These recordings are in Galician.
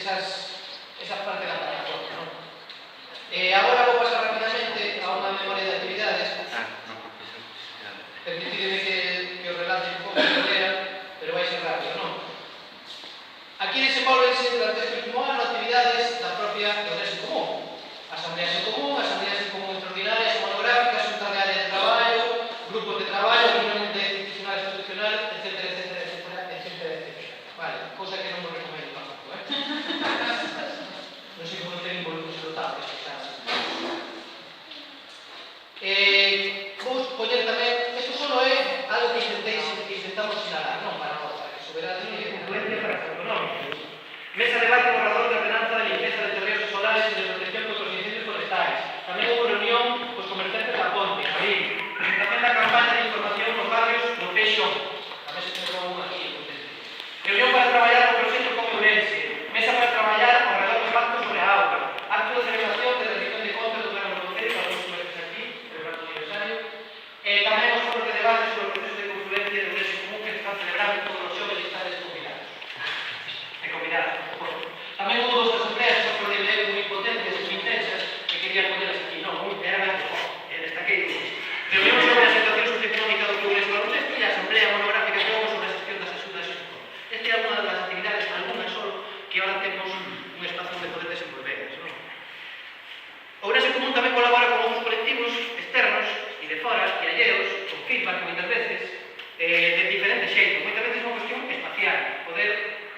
esa parte da plataforma, non? Agora vou pasar rapidamente a unha memoria de actividades. Permitideme que os relate un pouco de idea, pero vai ser rápido, non? Aquí desenvolvense durante este último ano actividades da propia Progreso Común. Asambleas en común extraordinarias, monográficas, xuntas de área de traballo, grupos de traballo, reunión de institucional e institucional, etcétera, etcétera, etcétera, etcétera, etcétera. Vale, cosa que non vos recomendo tampoco, non sei como ten involucros notables, vou poñer tamén, isto só é algo que intentamos sinalar, non para nós, para que soberá de influencia para o económico. Mesa de debate borrador de ordenanza de limpieza de terreos solares e de protección contra os incendios forestales. Tamén houve reunión cos comerciantes da Ponte, abril. Presentación da campaña de información nos barrios do Peixón. Tamén se tentou unha aquí, reunión para traballar no proxecto con Ourense. Mesa para traballar ao redor do pacto sobre a auga. Acto de celebración de rendición de contas do Goberno do Concello, para os comerciantes aquí, celebrando o aniversario. Tamén os foros de debate sobre o proceso de confluencia de Progreso Común que se están celebrando todos os xoves e estades convidados. Tamén houve dos asambleas que foron de moi potentes e moi intensas que quería poñelas aquí, non, era ben destaquei dúas. Reunión sobre a situación socioeconómica do Progreso do Baloncesto e a asamblea monográfica que houve sobre a xestión das axudas e sector. Esta é unha das actividades, algunhas só, que ahora temos un espazo onde poder desenvolveras, non? Progreso Común tamén colabora con outros colectivos externos e de fora, e alleos, con feedback moitas veces, de diferente xeito. Moitas veces é unha cuestión espacial, poder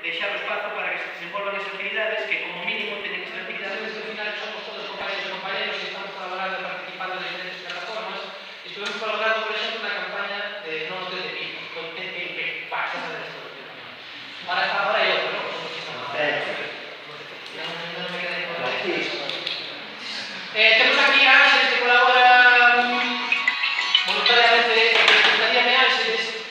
deixar o espazo para que se desenvolvan esas actividades que como mínimo teñen que ser actividades desde o final somos todos compañeros e compañeros que estamos colaborando e participando en diferentes plataformas e estuvemos colaborando, por exemplo, na campaña de non hotel de pico con TTP, esa de la solución ahora hai outro, non? Non me queda de contar temos aquí a Ángeles que colabora voluntariamente gustaríame Ángeles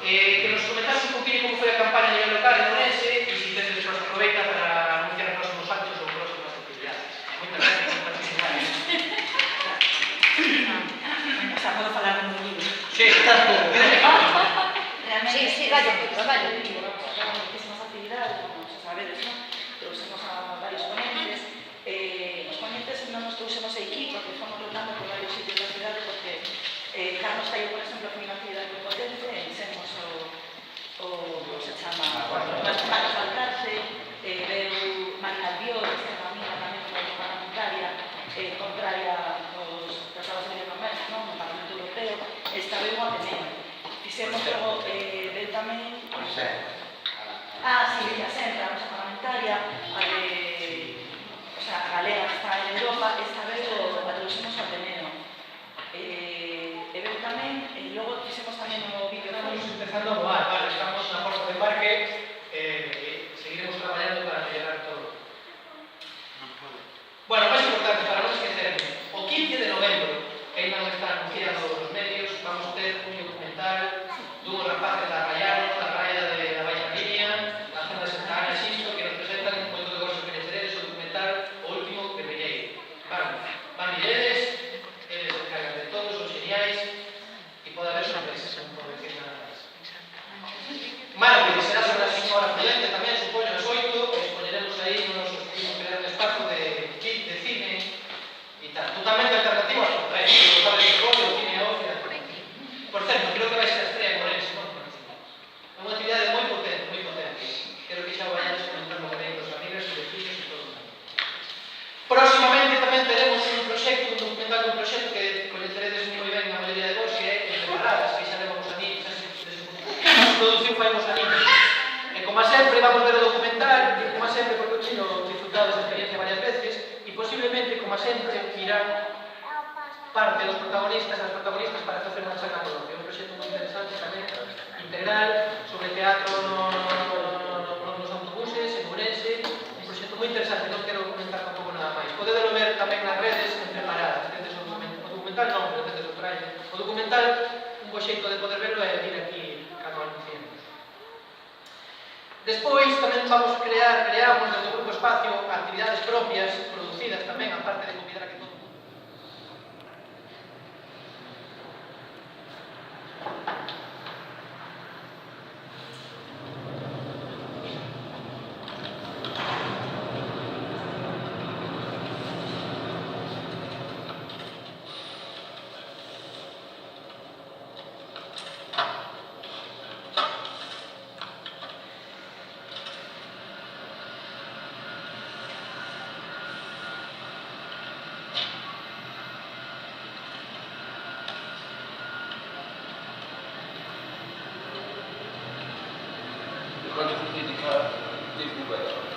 que nos comentase un poquinho como foi a campaña a nivel local en Ourense e se tedes nos aproveita para anunciar próximos actos ou próximas actividades. Moitas gracias por participar. O sea, podo falar de un libro. Sí. Realmente, sí, vaya. Muchísimas actividades, como xa sabedes, non? Trouxemos a varios ponentes. Os ponentes non nos trouxemos a equipo, que fomos rotando por varios sitios da cidade, porque Carlos Tallo, por exemplo, foi unha actividade moi potente, enxemos como se chama, Manos Balcarce, veu Marina Albiol, que é unha amiga tamén parlamentaria, contraria aos tratados de medio ambiente, non? No Parlamento Europeo, esta veu un Ateneo. Fixemos logo, veu tamén... sí, Villa Senra, a nosa parlamentaria, a galega que está en Europa, esta vez a trouxemos a Ateneo. E veu tamén, e logo fixemos tamén o vídeo. Estamos empezando a voar, vale, estamos na porta de embarque, seguiremos traballando para mellorar todo. Bueno, máis importante, para non esquecerme, o 15 de novembro, que ainda non está anunciado nos medios, vamos ter un documental dun rapaces da Rayado, da Raya da Baixa Línea, da zona de Santa Ana, Xisto, que nos presentan un moito de cosas que neceredes, o documental, o último de Belleiro. Van Miredes, eles se encargan de todos, son geniais, e pode haber sorpresas, non pode decir nada máis. Martes, será sobre a señora Prudente, tamén, supoño, as 8, expoñeremos aí no noso estimo crear un espazo de cine e tal. Totalmente alternativo ao contrario, o padre de Cole, o cine ópera. Por certo, creo que vai ser a estrella en Ourense, non? É unha actividade moi potente, moi potente. Quero que xa o vayades comentando tamén dos amigos e vecinos e todo o mundo. Próximamente tamén teremos un proxecto, un documental dun proxecto que coñeceredes moi ben a maioría de vos, que é Preparadas, que xa levamos a niños, xa se produciu fai uns aninhos. E como sempre vamos ver o documental, e como sempre porque o chino disfrutado desa experiencia varias veces, e posiblemente, como sempre, irán parte dos protagonistas e das protagonistas para facer unha charla coloquia. É un proxecto moi interesante tamén, integral, sobre teatro nos autobuses, en Ourense, un proxecto moi interesante, non quero comentar tampouco nada máis. Podedelo ver tamén nas redes en Preparadas, tedes o documental non, pero tedes o trailer. O documental, un bo xeito de poder verlo é vir aquí cando anunciemos. Despois tamén creamos desde o Grupo Espacio actividades propias, producidas tamén, aparte de convidar a que todo Bueno,